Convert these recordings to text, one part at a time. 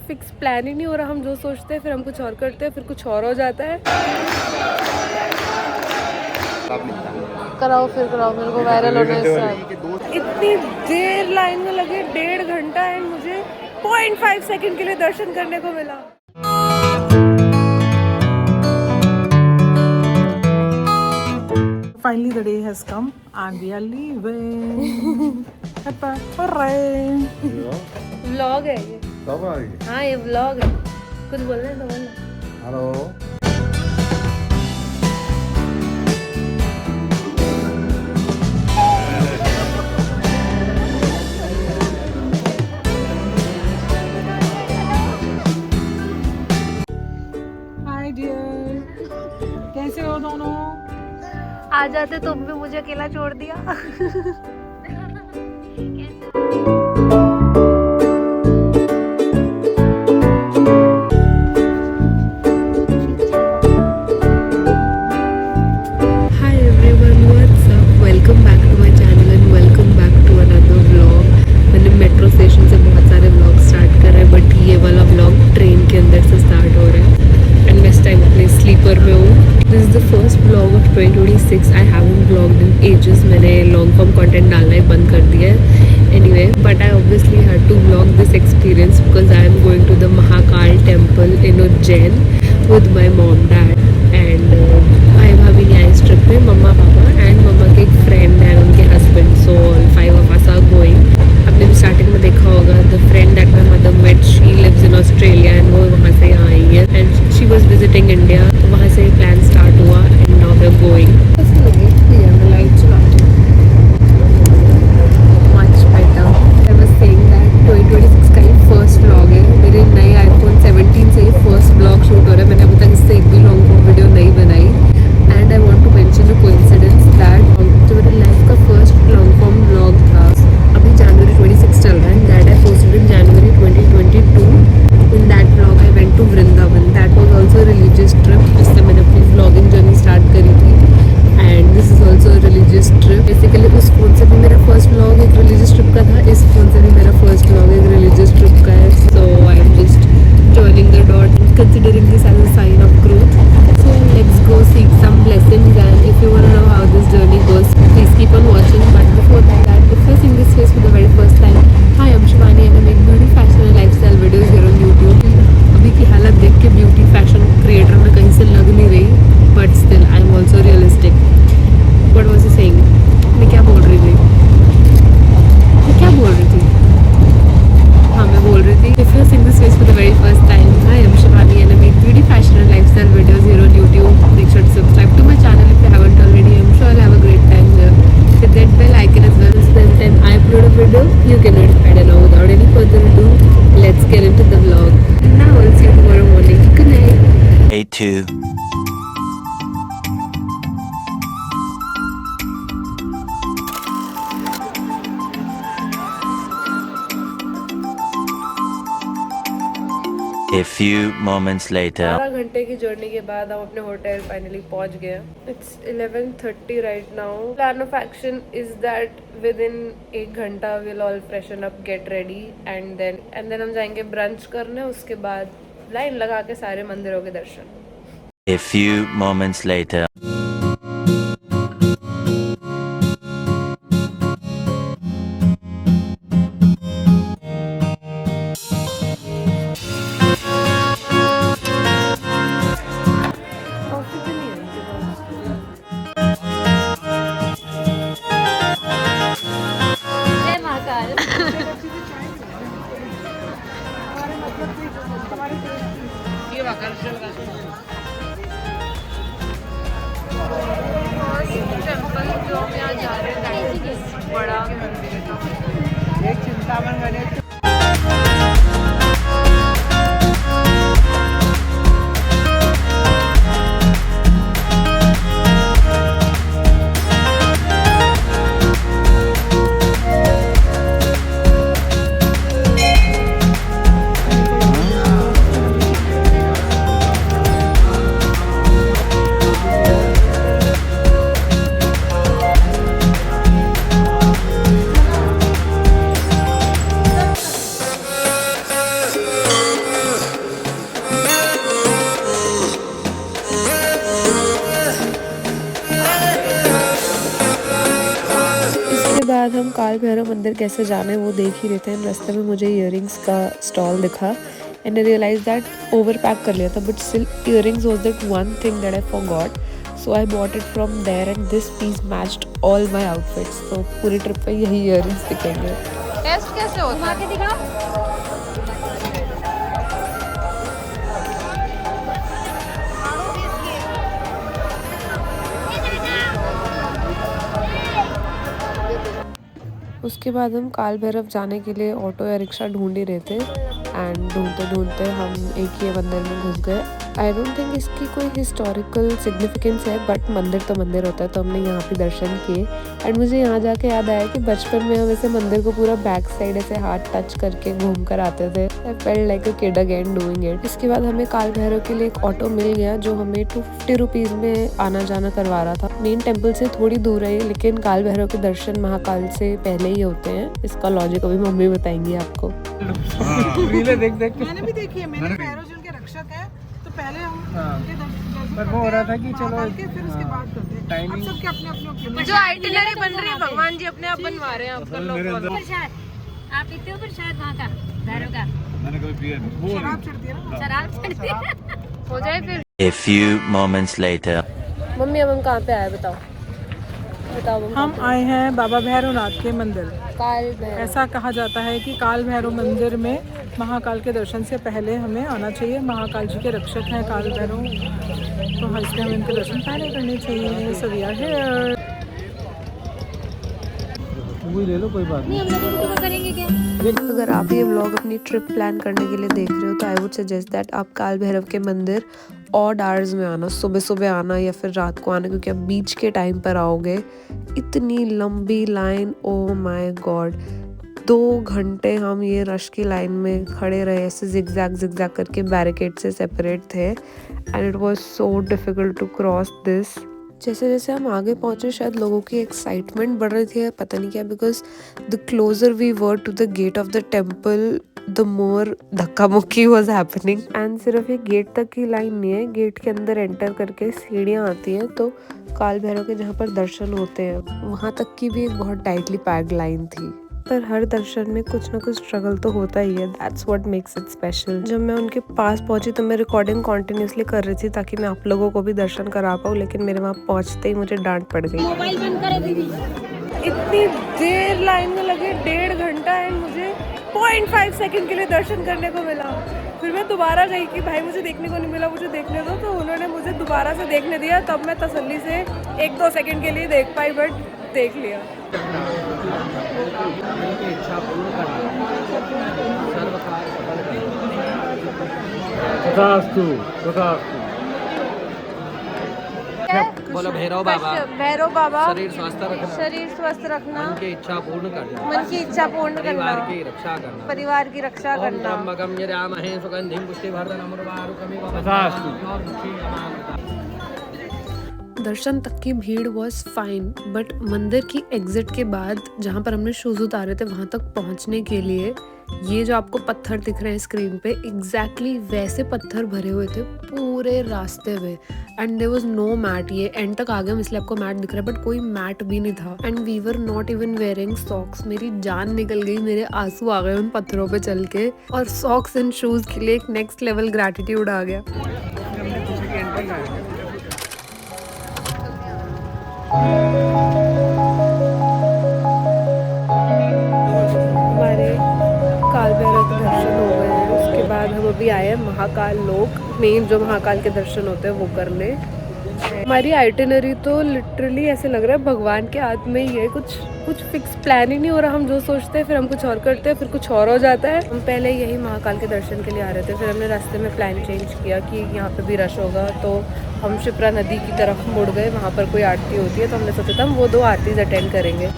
Fix plan ही नहीं हो रहा, हम जो सोचते हैं फिर हम कुछ और करते हैं, फिर कुछ और हो जाता है। कराओ फिर कराओ, मेरे को वायरल होना है सब। इतनी देर लाइन में लगे, 1.5 घंटा, एंड मुझे 0.5 सेकंड के लिए दर्शन करने को मिला। Finally the day has come and we are leaving. Hooray! Vlog है ये। हाँ ये व्लॉग है। कुछ बोलना है तो बोलना। हेलो। Hi dear. कैसे हो दोनों? आ जाते तुम भी, मुझे अकेला छोड़ दिया। Hi everyone, what's up? Welcome back to my channel and welcome back to another vlog. मैंने मेट्रो स्टेशन से बहुत सारे व्लॉग स्टार्ट कर रहे हैं, बट ये वाला व्लॉग ट्रेन के अंदर से स्टार्ट हो रहा है एंड मैं इस टाइम अपने स्लीपर में हूँ। This is the first vlog of 2026। I haven't vlogged in ages. मैंने लॉन्ग फॉर्म कंटेंट डालना ही बंद कर दिया है anyway, but I obviously had to vlog this experience because I am going to the Mahakal temple in Ujjain with my mom dad and भाई भाभी ने इस ट्रिप में, मम्मा पापा एंड मम्मा के एक फ्रेंड एंड उनके husband, so all 5 of us are going। आपने भी स्टार्टिंग में देखा होगा, the friend that my mother met, she lives in Australia and वो वहाँ से यहाँ आई है and she was visiting India, तो वहाँ से प्लान स्टार्ट हुआ and now we are going. Light चलाती much better. I was saying that 2026 का ही फर्स्ट व्लॉग है। मेरे नए आईफोन 17 से ही फर्स्ट व्लॉग शूट हो रहा है। मैंने अभी तक इससे एक भी लॉन्ग फॉर्म वीडियो नहीं बनाई and I want to mention a coincidence that जो मेरे लाइफ का फर्स्ट लॉन्ग फॉर्म व्लॉग था, अभी जनवरी 26 चल रहा है, that I posted in January 2022। In that vlog I went to Vrindavan. That was also religious trip, जिससे मैंने अपनी व्लॉगिंग जर्नी स्टार्ट करी थी and this is also religious trip. Basically उस फोन से भी मेरा फर्स्ट व्लॉग एक रिलीजियस ट्रिप का था, इस फोन से भी मेरा फर्स्ट व्लॉग एक रिलीजियस ट्रिप का है। So I am just joining the dot, considering this as a sign of growth. So let's go seek some blessings, and if you want to know how this journey goes, please keep on watching. But before that, if you're seeing this face for the very first time, hi, I'm Shivani and I make beauty, fashion and lifestyle videos here on YouTube. अभी की हालत देख के beauty fashion creator में कहीं से लग नहीं रही, but still I am also realistic. What was I saying? मैं क्या बोल रही थी? हाँ, मैं बोल रही थी, if you're seeing this face for the very first time, hi, I'm Shivani and I make beauty, fashion and lifestyle videos here on YouTube. Make sure to subscribe to my channel if you haven't already. I'm sure you'll have a great time here. Hit that bell icon as well, so that time I upload a video, you get notified. And now without any further ado, let's get into the vlog. Now I'll see you tomorrow morning. Good night. Day 2. A few moments later. 12 घंटे की journey के बाद हम अपने hotel finally पहुंच गए। It's 11:30 right now. Plan of action is that within 1 घंटा will all freshen up, get ready and then हम जाएंगे ब्रंच करने। उसके बाद लाइन लगा के सारे मंदिरों के दर्शन। A few moments later. Temple जो हम यहाँ जा रहे हैं, बड़ा मंदिर है। एक चिंतामन गणेश काल भैरव मंदिर कैसे जाना है वो देख ही रहे थे। रास्ते में मुझे इयररिंग्स का स्टॉल दिखा and I realize that over pack कर लिया था, but still earrings was that one thing that I forgot, so I bought it from there and this piece matched all my outfits. तो पूरी trip पे यही earrings दिखेंगे। Test कैसे होता है? दिखाओ। उसके बाद हम काल भैरव जाने के लिए ऑटो या रिक्शा ढूंढ ही रहे थे एंड ढूंढते ढूंढते हम एक ही मंदिर में घुस गए। आई डोंट थिंक इसकी कोई हिस्टोरिकल सिग्निफिकेंस है, बट मंदिर तो मंदिर होता है, तो हमने यहाँ पे दर्शन किए। एंड मुझे यहाँ जाके याद आया कि बचपन में हम ऐसे मंदिर को पूरा बैक साइड ऐसे हाथ टच करके घूम कर आते थे। I felt like a kid again doing it. इसके बाद हमें काल भैरव के लिए एक ऑटो मिल गया जो हमें 250 रुपीज़ में आना जाना करवा रहा था। मेन टेम्पल से थोड़ी दूर है, लेकिन काल भैरव के दर्शन महाकाल से पहले ही होते हैं। इसका लॉजिक अभी मम्मी बताएंगी आपको। देख मैंने भी देखी है, मेरे पैरों जो उनके रक्षक है, तो पहले हम उनके दर्शन पर वो हो रहा था कि चलो फिर उसके बाद करते हैं। टाइमिंग सबके अपने जो आइटिनरी बन रही है भगवान जी अपने आप बनवा रहे हैं। आप कर लो आप पीते हो प्रसाद वहाँ का भैरव का? मैंने कभी पिया नहीं। शराब चढ़ती है ना? शराब चढ़ती है। हो जाए फिर। A few moments later. Mummy अब हम कहाँ पे आए बताओ? बताओ हम आए हैं बाबा भैरवनाथ के मंदिर। काल भैरव। ऐसा कहा जाता है कि काल भैरव मंदिर में महाकाल के दर्शन से पहले हमें आना चाहिए। महाकाल जी के रक्षक हैं काल भैरव, तो इसलिए हमें इनके दर्शन पहले करने चाहिए। So we are here. ले लो, कोई बात नहीं, हम लोग करेंगे क्या? अगर आप ये व्लॉग अपनी ट्रिप प्लान करने के लिए देख रहे हो तो आई वुड सजेस्ट दैट आप काल भैरव के मंदिर ऑड आवर्स में आना, सुबह सुबह आना या फिर रात को आना, क्योंकि आप बीच के टाइम पर आओगे। इतनी लंबी लाइन, ओ माय गॉड, 2 घंटे हम ये रश की लाइन में खड़े रहे, ऐसे जिगजैग करके बैरिकेड से सेपरेट थे and it was so difficult to cross this. जैसे जैसे हम आगे पहुंचे शायद लोगों की एक्साइटमेंट बढ़ रही थी, पता नहीं क्या, because the closer we were to the gate of the temple the more धक्का मुक्की वॉज हैपनिंग। एंड सिर्फ ये गेट तक की लाइन नहीं है, गेट के अंदर एंटर करके सीढ़ियाँ आती हैं, तो काल भैरव के जहाँ पर दर्शन होते हैं वहाँ तक की भी एक बहुत टाइटली पैक्ड लाइन थी। पर हर दर्शन में कुछ ना कुछ स्ट्रगल तो होता ही है, that's what makes it special. जब मैं उनके पास पहुंची तो मैं रिकॉर्डिंग कॉन्टिन्यूसली कर रही थी ताकि मैं आप लोगों को भी दर्शन करा पाऊँ, लेकिन मेरे वहाँ पहुंचते ही मुझे डांट पड़ गई। मोबाइल बंद करे दीदी। इतनी देर लाइन में लगे, 1.5 घंटा, एंड मुझे 0.5 सेकंड के लिए दर्शन करने को मिला। फिर मैं दोबारा गई कि भाई मुझे देखने को नहीं मिला, मुझे देखने दो, तो उन्होंने मुझे दोबारा से देखने दिया। तब मैं तसल्ली से 1-2 सेकंड के लिए देख पाई, बट देख लिया। बोलो भैरव बाबा, भैरव बाबा शरीर स्वस्थ रखना, शरीर स्वस्थ रखना, मन की इच्छा पूर्ण करना, मन की इच्छा पूर्ण करना, परिवार की रक्षा करना, परिवार की रक्षा ओम करना। त्र्यंबकम यजामहे सुगंधिं पुष्टिवर्धनम् उर्वारुकमिव दर्शन तक की भीड़ वॉज फाइन, बट मंदिर की एग्जिट के बाद जहाँ पर हमने शूज उतारे थे वहाँ तक पहुँचने के लिए ये जो आपको पत्थर दिख रहे हैं स्क्रीन पे, एग्जैक्टली वैसे पत्थर भरे हुए थे पूरे रास्ते में and there was no mat. ये एंड तक आ गए हम, इसलिए आपको मैट दिख रहा है, बट कोई मैट भी नहीं था and we were not even wearing socks. मेरी जान निकल गई, मेरे आंसू आ गए उन पत्थरों पे चल के, और सॉक्स एंड शूज के लिए एक नेक्स्ट लेवल ग्रैटिट्यूड आ गया। हमारे काल भैरव के दर्शन हो गए हैं, उसके बाद हम अभी आए हैं महाकाल लोक, मेन जो महाकाल के दर्शन होते हैं वो करने। हमारी आइटिनरी तो लिटरली ऐसे लग रहा है भगवान के हाथ में ही है, कुछ फिक्स प्लान ही नहीं हो रहा। हम जो सोचते हैं फिर हम कुछ और करते हैं, फिर कुछ और हो जाता है। हम पहले यही महाकाल के दर्शन के लिए आ रहे थे, फिर हमने रास्ते में प्लान चेंज किया कि यहाँ पे भी रश होगा, तो हम शिप्रा नदी की तरफ मुड़ गए। वहाँ पर कोई आरती होती है, तो हमने सोचा था हम वो 2 आरतीज अटेंड करेंगे,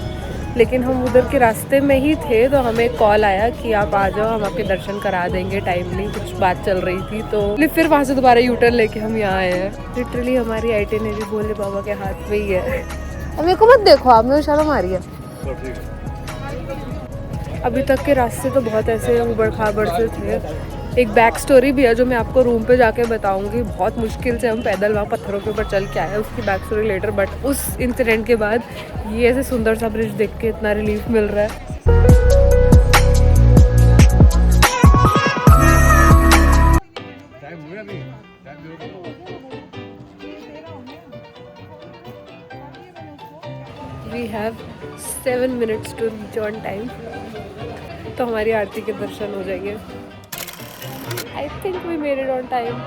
लेकिन हम उधर के रास्ते में ही थे तो हमें कॉल आया कि आप आ जाओ, हम आपके दर्शन करा देंगे टाइमली। कुछ बात चल रही थी, तो फिर वहाँ से दोबारा यूटर्न लेके हम यहाँ आए हैं। लिटरली हमारी आइटिनरी भोले बाबा के हाथ में ही है। अब मेरे को मत देखो, आप में शर्म आ रही है। अभी तक के रास्ते तो बहुत ऐसे उबड़ खाबड़ से थे, एक बैक स्टोरी भी है जो मैं आपको रूम पे जाके बताऊंगी। बहुत मुश्किल से हम पैदल वहाँ पत्थरों के ऊपर चल के आए, उसकी बैक स्टोरी लेटर। बट उस इंसिडेंट के बाद ये ऐसे सुंदर सा ब्रिज देख के इतना रिलीफ मिल रहा है। We have 7 minutes to reach on time, तो हमारी आरती के दर्शन हो जाएंगे। I think we made it on time.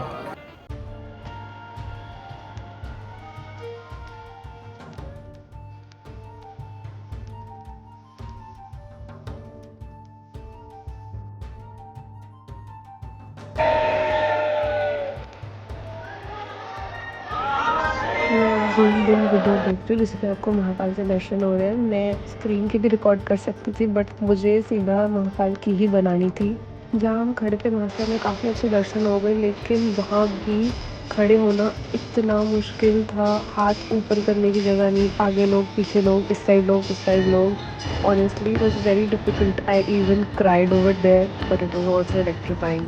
Video देख रही हूँ जिसमें आपको महाकाल के दर्शन हो रहे हैं। मैं स्क्रीन की भी रिकॉर्ड कर सकती थी बट मुझे सीधा महाकाल की ही बनानी थी। जहाँ हम खड़े थे वहाँ से हमें काफ़ी अच्छे दर्शन हो गए, लेकिन वहाँ भी खड़े होना इतना मुश्किल था। हाथ ऊपर करने की जगह नहीं, आगे लोग पीछे लोग, इस साइड लोग उस साइड लोग। Honestly it was very difficult. I even cried over there but it was also electrifying.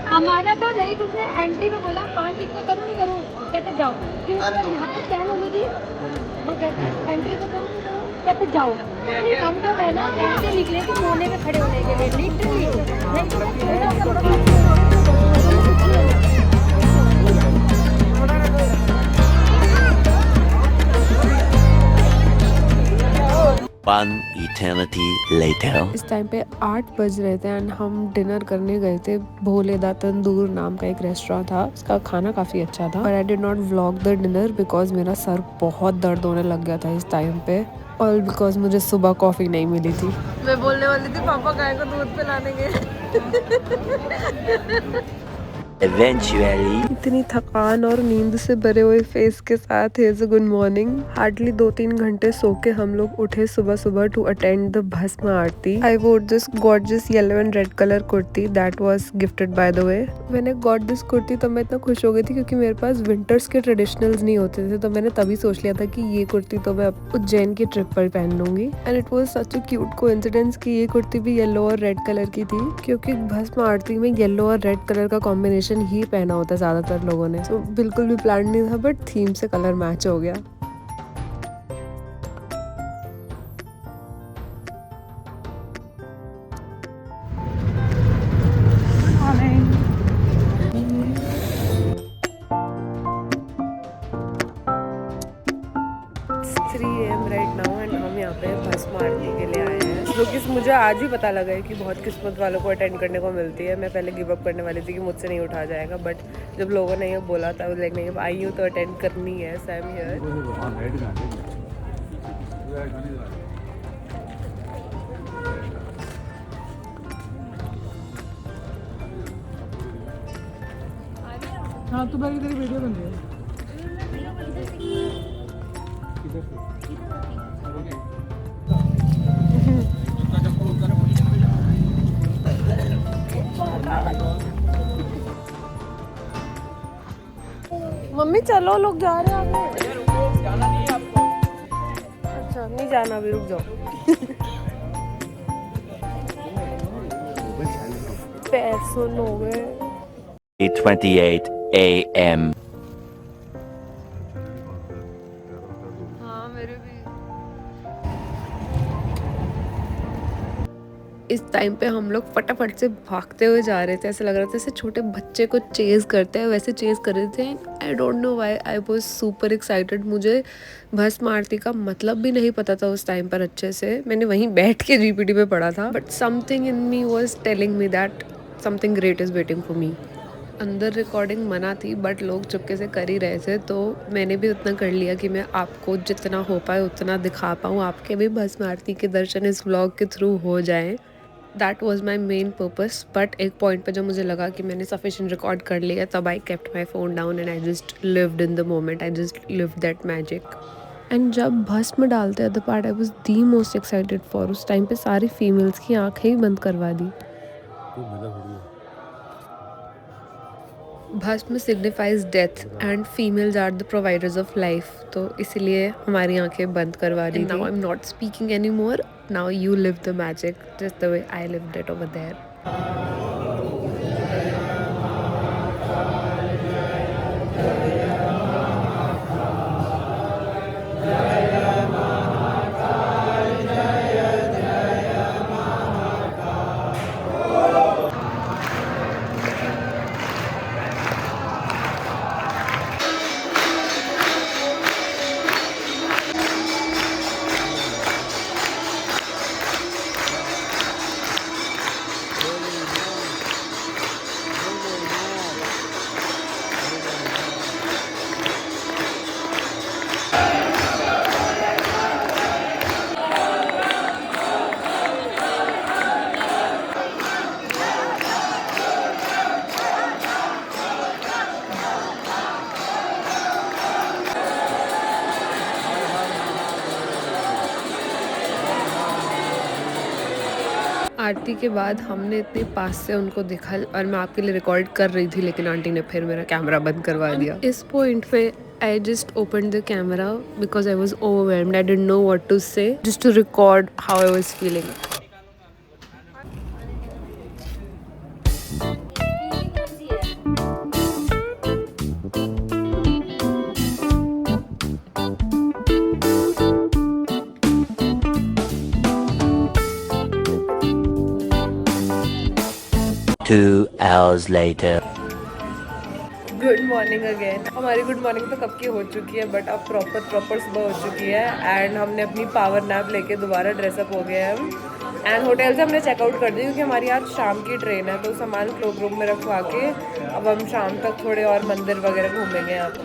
हमारा तो नहीं, तुमने एंटी में बोला 5 टिक करूँ नहीं करूँ, कहते जाओ क्यों यहाँ पे स्कैन होगी थी, एंट्री तो करूँ कहते जाओ। हम तो है ना ऐसे निकले कि कोने पे खड़े होने के लिए लिटरली। 1 eternity later. इस टाइम पे 8 बज रहे थे एंड हम डिनर करने गए थे। भोले दा तंदूर नाम का एक रेस्टोरेंट था, उसका खाना काफ़ी अच्छा था। पर I did not vlog the dinner because मेरा सर बहुत दर्द होने लग गया था इस टाइम पे, और बिकॉज मुझे सुबह कॉफ़ी नहीं मिली थी। मैं बोलने वाली थी पापा गाय को दूध पिलाने गए। Eventually, इतनी थकान और नींद से भरे हुए फेस के साथ हेज गुड मॉर्निंग। हार्डली 2-3 घंटे सो के हम लोग उठे सुबह सुबह टू अटेंड द भस्म आरती। आई वोर this gorgeous yellow and red colour kurti that was gifted by the way. मैंने गॉट दिस कुर्ती तो मैं इतना खुश हो गई थी क्योंकि मेरे पास विंटर्स के ट्रेडिशनल्स नहीं होते थे, तो मैंने तभी सोच लिया था कि ये कुर्ती तो मैं उज्जैन की ट्रिप पर पहन लूंगी। And it was such a cute coincidence कि ये कुर्ती भी येलो और रेड कलर की थी, क्योंकि भस्म आरती में येलो और रेड कलर का कॉम्बिनेशन ही पहना होता है ज्यादातर लोगों ने। तो बिल्कुल भी प्लान नहीं था बट थीम से कलर मैच हो गया। राइट नाउ एंड हम यहाँ पे भस्म आरती के लिए आए हैं, जो कि मुझे आज ही पता लगा है कि बहुत किस्मत वालों को अटेंड करने को मिलती है। मैं पहले गिव अप करने वाली थी कि मुझसे नहीं उठा जाएगा, बट जब लोगों ने ये बोला था लाइक नहीं अब आई हूँ तो अटेंड करनी है। So I am here. हाँ तो भाई तेरी वीडियो बन रही है। मम्मी चलो लोग जा रहे हैं आगे। अच्छा नहीं जाना अभी, रुक जाओ। पैर सुन हो गए। 8:28 a.m. हाँ मेरे भी। इस टाइम पे हम लोग फटाफट से भागते हुए जा रहे थे, ऐसा लग रहा था जैसे छोटे बच्चे को चेज करते हैं वैसे चेज कर रहे थे। I don't know why I was super excited. मुझे भस्म आरती का मतलब भी नहीं पता था उस टाइम पर अच्छे से, मैंने वहीं बैठ के जीपीटी पे पढ़ा था, but something in me was telling me that something great is waiting for me. अंदर रिकॉर्डिंग मना थी बट लोग चुपके से कर ही रहे थे, तो मैंने भी उतना कर लिया कि मैं आपको जितना हो पाए उतना दिखा पाऊँ, आपके भी भस्म आरती के दर्शन इस व्लॉग के थ्रू हो जाएं। That was my main purpose. But एक पॉइंट पर जब मुझे लगा कि मैंने सफिशिएंट रिकॉर्ड कर लिया, तब I kept my phone down and I just lived in the moment, I just lived that magic. And जब भस्म डालते हैं the part I was the most excited for, उस टाइम पे सारी फीमेल्स की आंखें ही बंद करवा दी। भस्म signifies death and females are the providers of life, तो इसलिए हमारी आंखें बंद करवा दी। Now I am not speaking any more, now you live the magic just the way I lived it over there. Aarti के बाद हमने इतने पास से उनको देखा और मैं आपके लिए रिकॉर्ड कर रही थी, लेकिन आंटी ने फिर मेरा कैमरा बंद करवा दिया। इस पॉइंट पे I just opened the camera because I was overwhelmed. I didn't know what to say, just to record how I was feeling. Two hours later. Good morning again. हमारी good morning तो कब की हो चुकी है, but अब proper सुबह हो चुकी है एंड हमने अपनी पावर नैप लेके दोबारा ड्रेसअप हो गए हम एंड होटल से हमने चेकआउट कर दिया क्योंकि हमारी आज शाम की ट्रेन है। तो सामान क्लोक रूम में रखवा के अब हम शाम तक थोड़े और मंदिर वगैरह घूमेंगे यहाँ पर।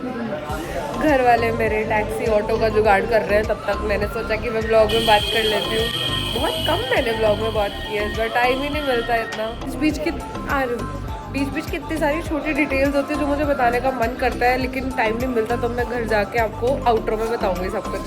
घर वाले मेरे टैक्सी ऑटो का जुगाड़ कर रहे हैं, तब तक मैंने सोचा कि मैं ब्लॉग में बात कर लेती हूँ। बहुत कम मैंने ब्लॉग में बात की है, पर टाइम ही नहीं मिलता इतना। बीच बीच की इतनी सारी छोटी डिटेल्स होती है जो मुझे बताने का मन करता है, लेकिन टाइम नहीं मिलता। तो मैं घर जाके आपको आउटरो में बताऊंगी सब कुछ।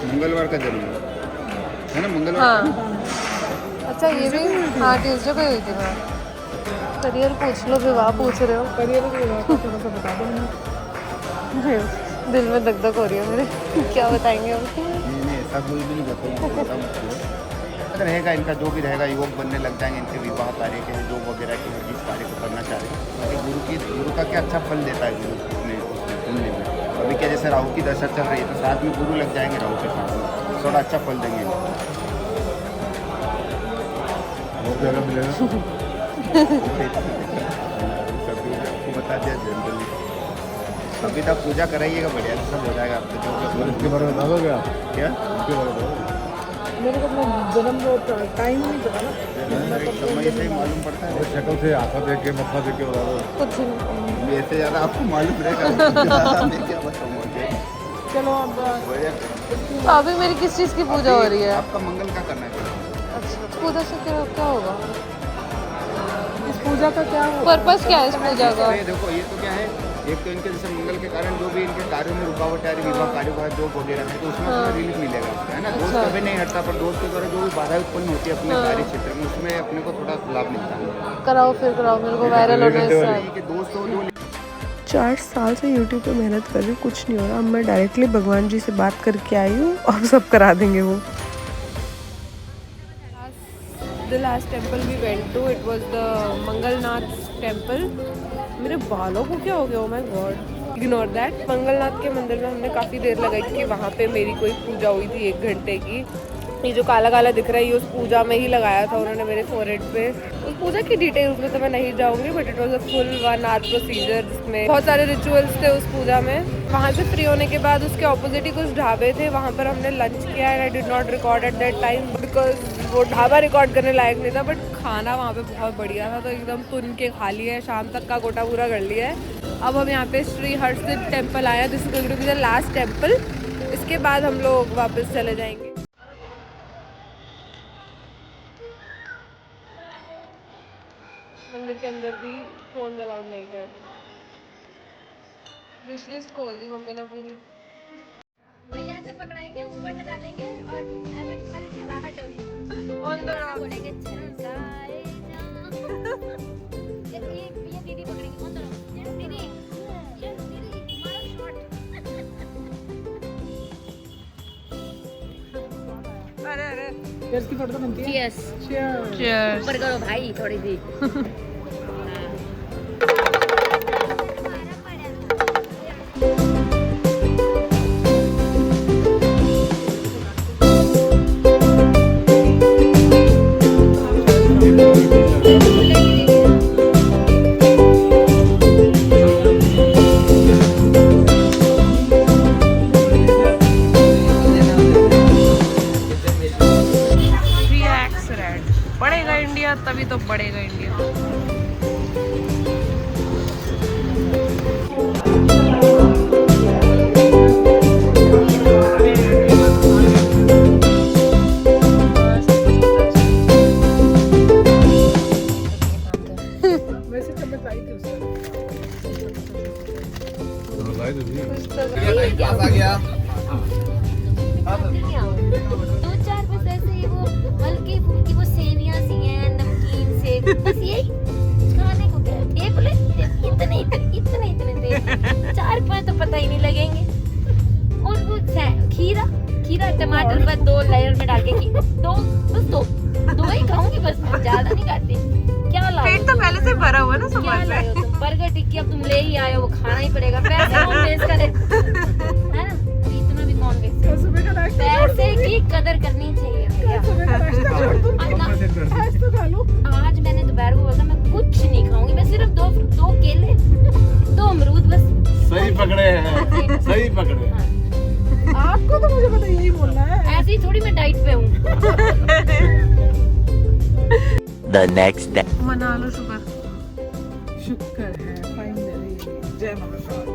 मंगलवार का जन्म है ना, मंगलवार। हाँ अच्छा, ये भी हाँ ट्यूसडे पे हुई थी। मैं करियर पूछ लो, विवाह पूछ रहे हो। करियर थोड़ा सा बता दो। दिल में दग दग हो रही है मेरे। क्या बताएंगे हम? नहीं ऐसा कोई भी नहीं बताऊँ। रहेगा इनका जो भी रहेगा, युवक बनने लग जाएंगे, इनके विवाह कार्य के जो वगैरह के जिस कार्य को करना चाह रहे हैं, गुरु का क्या अच्छा फल देता है गुरु अपने सुनने में। अभी क्या जैसे राहु की दशा चल रही है तो साथ में गुरु लग जाएंगे, राहु के साथ में थोड़ा अच्छा फल देंगे। आपको बता दिया जनरली, अभी तक पूजा कराइएगा, बढ़िया से सब हो जाएगा। आपको जो इसके बारे में बता दोगे आप? क्या इसके बारे में मेरे को अपना जन्म टाइम नहीं पता ना, समय से ही मालूम पड़ता है। शक्ल से आँखा देख के मत्था देख के बता दो। कुछ नहीं, ऐसे ज़्यादा आपको मालूम रहेगा। मैं क्या बताऊँ मुझे। चलो अब तो अभी मेरी किस चीज़ की पूजा हो रही है? आपका मंगल का करना चाहिए। अच्छा, पूजा से क्या होगा? इस पूजा का क्या पर्पस क्या है इस पूजा का? देखो ये तो क्या है, एक तो इनके जैसे मंगल के कारण जो भी इनके कार्यों में रुकावट आ रही, विवाह कार्यों का जॉब वगैरह है, तो उसमें रिलीफ मिलेगा उसका, है ना। दोस्त कभी नहीं हटता, पर दोस्त के द्वारा जो भी बाधा उत्पन्न होती है अपने कार्य क्षेत्र में, उसमें अपने को थोड़ा लाभ मिलता है। कराओ फिर कराओ, मेरे को वायरल होने से। दोस्त हो जो 4 साल से यूट्यूब पे मेहनत कर रही हूँ, कुछ नहीं हो रहा। अब मैं डायरेक्टली भगवान जी से बात करके आई हूँ और सब करा देंगे वो। The last temple we went to, it was the Mangalnath temple. मेरे बालों को क्या हो गया? Oh my God, ignore that. Mangalnath के मंदिर में हमने काफ़ी देर लगाई क्योंकि वहाँ पे मेरी कोई पूजा हुई थी 1 घंटे की। ये जो काला काला दिख रहा है, ये उस पूजा में ही लगाया था उन्होंने मेरे फोरहेड पे। उस पूजा की डिटेल्स में तो मैं नहीं जाऊँगी, but it was a full 1 hour procedure जिसमें बहुत सारे रिचुअल्स थे उस पूजा में। वहाँ से फ्री होने के बाद उसके ऑपोजिट ही कुछ ढाबे थे, वहाँ पर हमने लंच किया and I did not record at that time because वो ढाबा रिकॉर्ड करने लायक नहीं था। बट खाना वहाँ पे बहुत बढ़िया था, तो एकदम तुन के खा लिया है, शाम तक का गोटा पूरा कर लिया है। अब हम यहाँ पे श्री हर्षदेव टेम्पल आया, this is going to be the last temple. इसके बाद हम लोग वापस चले जाएंगे। मंदिर के अंदर भी फोन अलाउड नहीं है। विश लिस्ट खोल दी मम्मी ने पूरी। यहाँ से पकड़ाएंगे, ऊपर से डालेंगे और खिलाहट होगी। बोलेंगे ये दीदी पकड़ेंगे। दीदी मारो शॉट। अरे चीयर्स की फोटो तो बनती है। Cheers. Cheers. ऊपर करो भाई थोड़ी सी। बढ़ेगा इंडिया तभी तो बढ़ेगा इंडिया। वैसे तो मैं लाई थी उस तरह। दो चार बस ऐसे ही वो हल्की फुल्की वो सेवियां सी हैं नमकीन से बस यही खाने को क्या है? एक प्लेट इतने दे 4-5 तो पता ही नहीं लगेंगे। और वो खीरा टमाटर बस 2 लेयर में डाल के दो ही खाऊंगी बस मैं ज्यादा नहीं खाती। क्या लाओ पेट तो पहले से भरा हुआ ना क्या सामान से। लाए हो तुम? बर्गर टिक्की अब तुम ले ही आए हो वो खाना ही पड़ेगा। पैसे कौन वेस्ट करे है ना? इतना भी कौन वेस्ट करे? सुबह का नाश्ता पैसे की कदर करनी चाहिए भैया। सुबह का नाश्ता छोड़ दूं। आज तो खा लूं। आज मैंने दोपहर को बोला था मैं कुछ नहीं खाऊंगी, मैं सिर्फ दो केले 2 अमरूद बस। सही पकड़े हैं, सही पकड़े हैं। आपको तो मुझे पता यही बोलना है। ऐसे ही थोड़ी मैं डाइट पे हूँ। The next day. मना लो शुक्र। शुक्र है फाइनली। जय महाकाल।